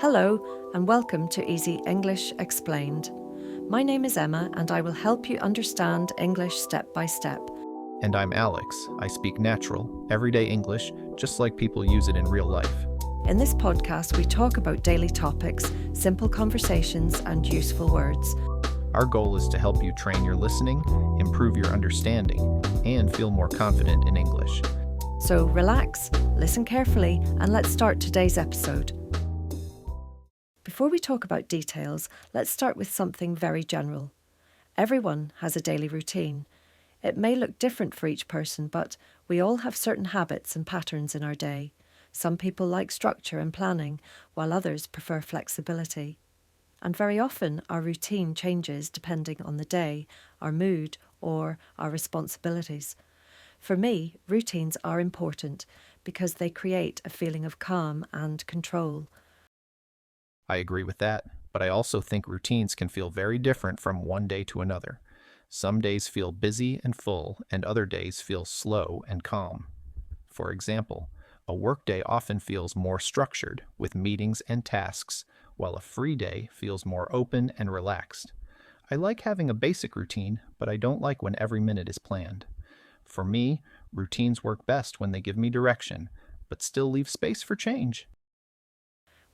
Hello, and welcome to Easy English Explained. My name is Emma, and I will help you understand English step by step. And I'm Alex. I speak natural, everyday English, just like people use it in real life. In this podcast, we talk about daily topics, simple conversations, and useful words. Our goal is to help you train your listening, improve your understanding, and feel more confident in English. So relax, listen carefully, and let's start today's episode. Before we talk about details, let's start with something very general. Everyone has a daily routine. It may look different for each person, but we all have certain habits and patterns in our day. Some people like structure and planning, while others prefer flexibility. And very often our routine changes depending on the day, our mood, or our responsibilities. For me, routines are important because they create a feeling of calm and control. I agree with that, but I also think routines can feel very different from one day to another. Some days feel busy and full, and other days feel slow and calm. For example, a workday often feels more structured, with meetings and tasks, while a free day feels more open and relaxed. I like having a basic routine, but I don't like when every minute is planned. For me, routines work best when they give me direction, but still leave space for change.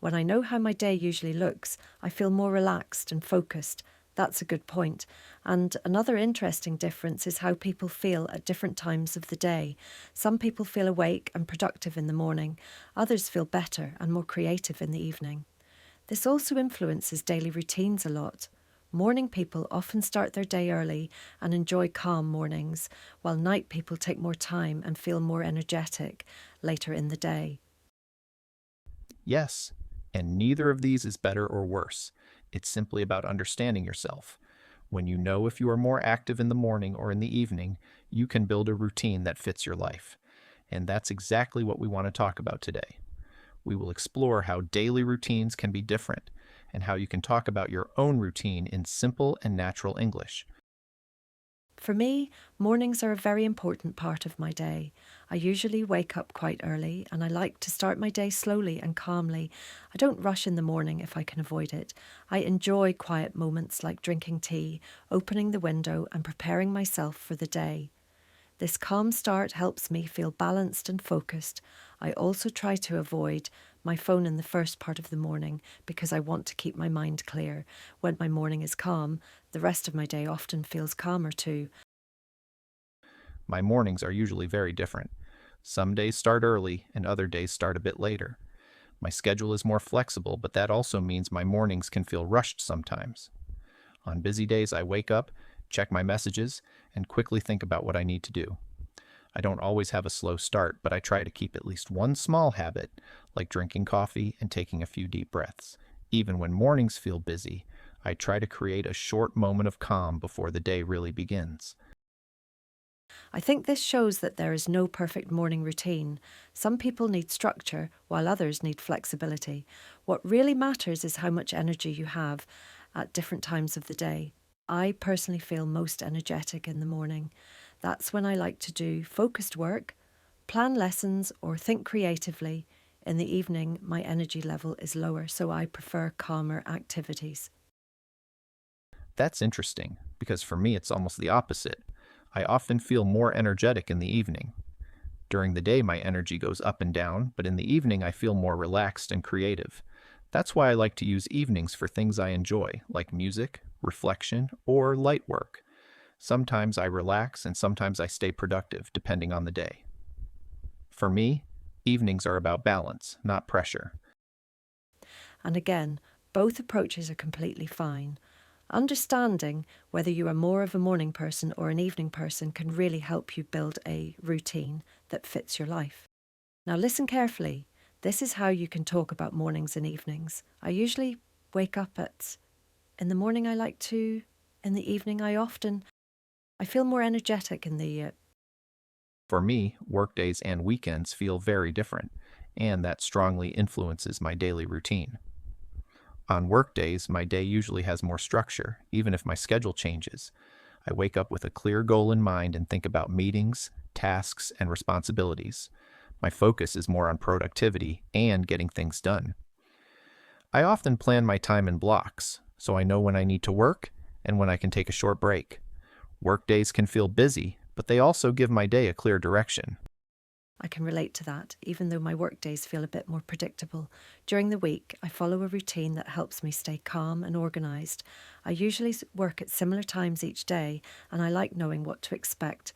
When I know how my day usually looks, I feel more relaxed and focused. That's a good point. And another interesting difference is how people feel at different times of the day. Some people feel awake and productive in the morning. Others feel better and more creative in the evening. This also influences daily routines a lot. Morning people often start their day early and enjoy calm mornings, while night people take more time and feel more energetic later in the day. Yes, and neither of these is better or worse. It's simply about understanding yourself. When you know if you are more active in the morning or in the evening, you can build a routine that fits your life. And that's exactly what we want to talk about today. We will explore how daily routines can be different and how you can talk about your own routine in simple and natural English. For me, mornings are a very important part of my day. I usually wake up quite early and I like to start my day slowly and calmly. I don't rush in the morning if I can avoid it. I enjoy quiet moments like drinking tea, opening the window and preparing myself for the day. This calm start helps me feel balanced and focused. I also try to avoid my phone in the first part of the morning because I want to keep my mind clear. When my morning is calm, the rest of my day often feels calmer too. My mornings are usually very different. Some days start early and other days start a bit later. My schedule is more flexible, but that also means my mornings can feel rushed sometimes. On busy days, I wake up, check my messages, and quickly think about what I need to do. I don't always have a slow start, but I try to keep at least one small habit, like drinking coffee and taking a few deep breaths. Even when mornings feel busy, I try to create a short moment of calm before the day really begins. I think this shows that there is no perfect morning routine. Some people need structure, while others need flexibility. What really matters is how much energy you have at different times of the day. I personally feel most energetic in the morning. That's when I like to do focused work, plan lessons, or think creatively. In the evening, my energy level is lower, so I prefer calmer activities. That's interesting, because for me it's almost the opposite. I often feel more energetic in the evening. During the day, my energy goes up and down, but in the evening, I feel more relaxed and creative. That's why I like to use evenings for things I enjoy, like music, reflection, or light work. Sometimes I relax and sometimes I stay productive, depending on the day. For me, evenings are about balance, not pressure. And again, both approaches are completely fine. Understanding whether you are more of a morning person or an evening person can really help you build a routine that fits your life. Now, listen carefully. This is how you can talk about mornings and evenings. I usually wake up in the morning, I like to, in the evening, I feel more energetic in the For me, workdays and weekends feel very different, and that strongly influences my daily routine. On workdays, my day usually has more structure, even if my schedule changes. I wake up with a clear goal in mind and think about meetings, tasks, and responsibilities. My focus is more on productivity and getting things done. I often plan my time in blocks, so I know when I need to work and when I can take a short break. Workdays can feel busy, but they also give my day a clear direction. I can relate to that, even though my work days feel a bit more predictable. During the week, I follow a routine that helps me stay calm and organised. I usually work at similar times each day, and I like knowing what to expect.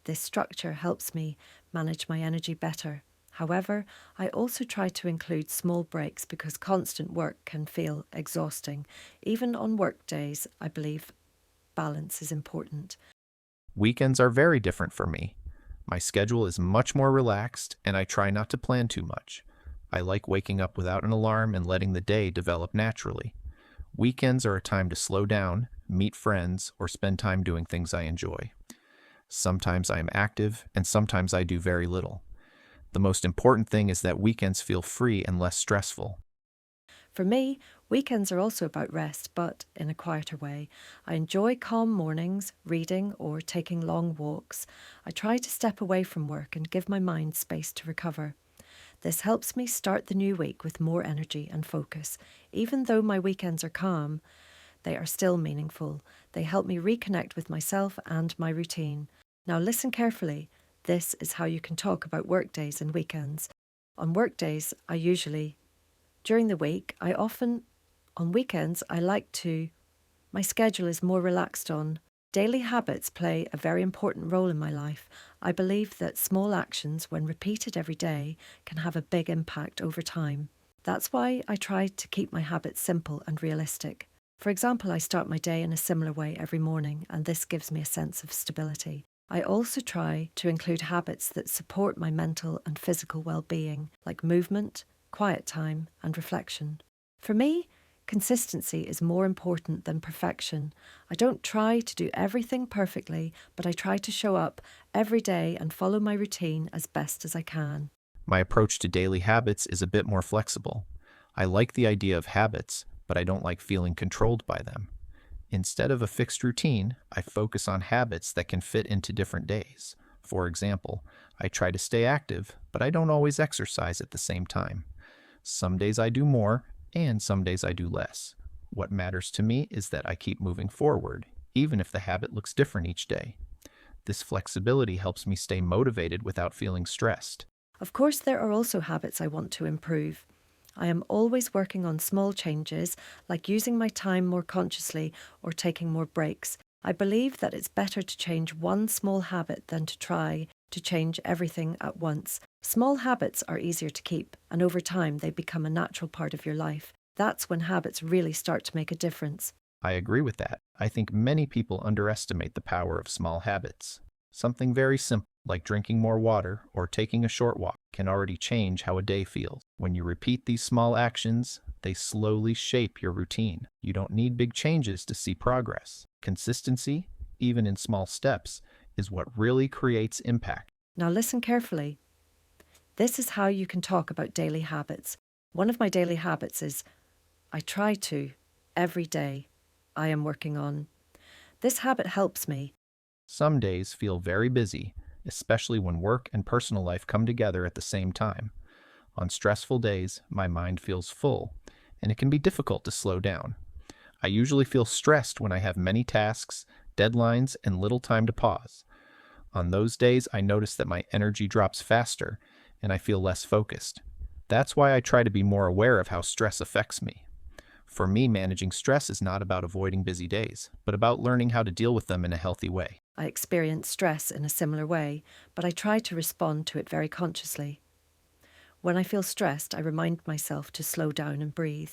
This structure helps me manage my energy better. However, I also try to include small breaks because constant work can feel exhausting. Even on work days, I believe balance is important. Weekends are very different for me. My schedule is much more relaxed, and I try not to plan too much. I like waking up without an alarm and letting the day develop naturally. Weekends are a time to slow down, meet friends, or spend time doing things I enjoy. Sometimes I am active, and sometimes I do very little. The most important thing is that weekends feel free and less stressful. For me, weekends are also about rest, but in a quieter way. I enjoy calm mornings, reading, or taking long walks. I try to step away from work and give my mind space to recover. This helps me start the new week with more energy and focus. Even though my weekends are calm, they are still meaningful. They help me reconnect with myself and my routine. Now, listen carefully. This is how you can talk about work days and weekends. On work days, during the week, on weekends, my schedule is more relaxed on. Daily habits play a very important role in my life. I believe that small actions, when repeated every day, can have a big impact over time. That's why I try to keep my habits simple and realistic. For example, I start my day in a similar way every morning, and this gives me a sense of stability. I also try to include habits that support my mental and physical well-being, like movement, quiet time, and reflection. For me, consistency is more important than perfection. I don't try to do everything perfectly, but I try to show up every day and follow my routine as best as I can. My approach to daily habits is a bit more flexible. I like the idea of habits, but I don't like feeling controlled by them. Instead of a fixed routine, I focus on habits that can fit into different days. For example, I try to stay active, but I don't always exercise at the same time. Some days I do more, and some days I do less. What matters to me is that I keep moving forward, even if the habit looks different each day. This flexibility helps me stay motivated without feeling stressed. Of course, there are also habits I want to improve. I am always working on small changes, like using my time more consciously or taking more breaks. I believe that it's better to change one small habit than to try to change everything at once. Small habits are easier to keep, and over time they become a natural part of your life. That's when habits really start to make a difference. I agree with that. I think many people underestimate the power of small habits. Something very simple, like drinking more water or taking a short walk, can already change how a day feels. When you repeat these small actions, they slowly shape your routine. You don't need big changes to see progress. Consistency, even in small steps, is what really creates impact. Now listen carefully. This is how you can talk about daily habits. One of my daily habits is every day, I am working on. This habit helps me. Some days feel very busy, especially when work and personal life come together at the same time. On stressful days, my mind feels full, and it can be difficult to slow down. I usually feel stressed when I have many tasks, deadlines, and little time to pause. On those days, I notice that my energy drops faster, and I feel less focused. That's why I try to be more aware of how stress affects me. For me, managing stress is not about avoiding busy days, but about learning how to deal with them in a healthy way. I experience stress in a similar way, but I try to respond to it very consciously. When I feel stressed, I remind myself to slow down and breathe.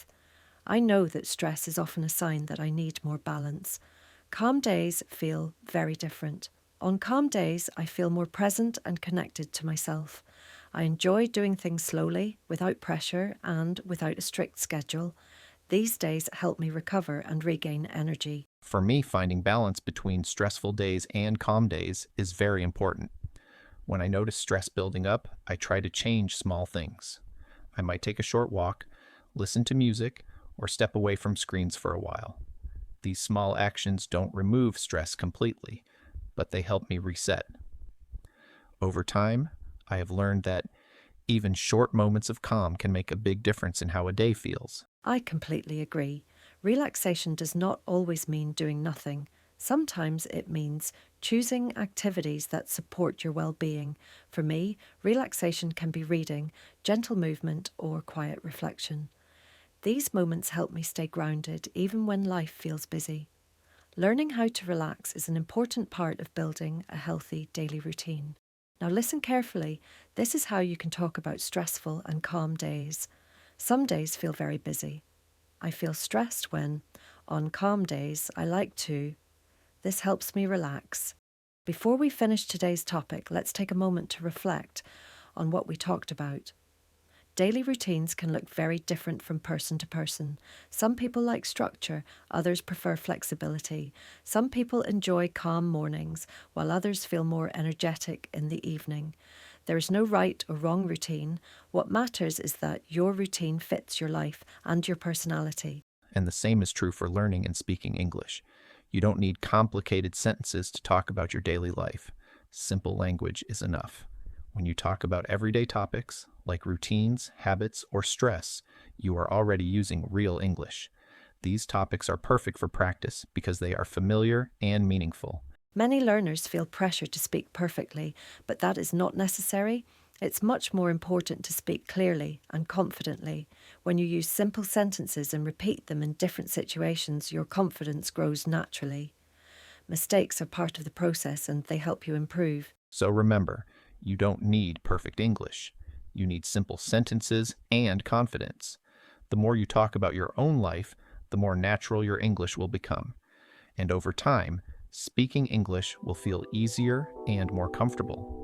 I know that stress is often a sign that I need more balance. Calm days feel very different. On calm days, I feel more present and connected to myself. I enjoy doing things slowly, without pressure, and without a strict schedule. These days help me recover and regain energy. For me, finding balance between stressful days and calm days is very important. When I notice stress building up, I try to change small things. I might take a short walk, listen to music, or step away from screens for a while. These small actions don't remove stress completely, but they help me reset. Over time, I have learned that Even short moments of calm can make a big difference in how a day feels. I completely agree. Relaxation does not always mean doing nothing. Sometimes it means choosing activities that support your well-being. For me, relaxation can be reading, gentle movement, or quiet reflection. These moments help me stay grounded even when life feels busy. Learning how to relax is an important part of building a healthy daily routine. Now listen carefully. This is how you can talk about stressful and calm days. Some days feel very busy. I feel stressed when, on calm days, I like to. This helps me relax. Before we finish today's topic, let's take a moment to reflect on what we talked about. Daily routines can look very different from person to person. Some people like structure, others prefer flexibility. Some people enjoy calm mornings, while others feel more energetic in the evening. There is no right or wrong routine. What matters is that your routine fits your life and your personality. And the same is true for learning and speaking English. You don't need complicated sentences to talk about your daily life. Simple language is enough. When you talk about everyday topics, like routines, habits, or stress, you are already using real English. These topics are perfect for practice because they are familiar and meaningful. Many learners feel pressure to speak perfectly, but that is not necessary. It's much more important to speak clearly and confidently. When you use simple sentences and repeat them in different situations, your confidence grows naturally. Mistakes are part of the process and they help you improve. So remember, you don't need perfect English. You need simple sentences and confidence. The more you talk about your own life, the more natural your English will become. And over time, speaking English will feel easier and more comfortable.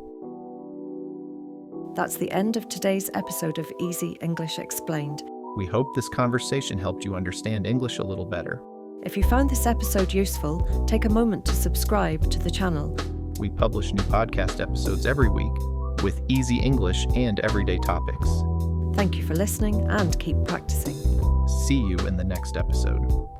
That's the end of today's episode of Easy English Explained. We hope this conversation helped you understand English a little better. If you found this episode useful, take a moment to subscribe to the channel. We publish new podcast episodes every week with easy English and everyday topics. Thank you for listening and keep practicing. See you in the next episode.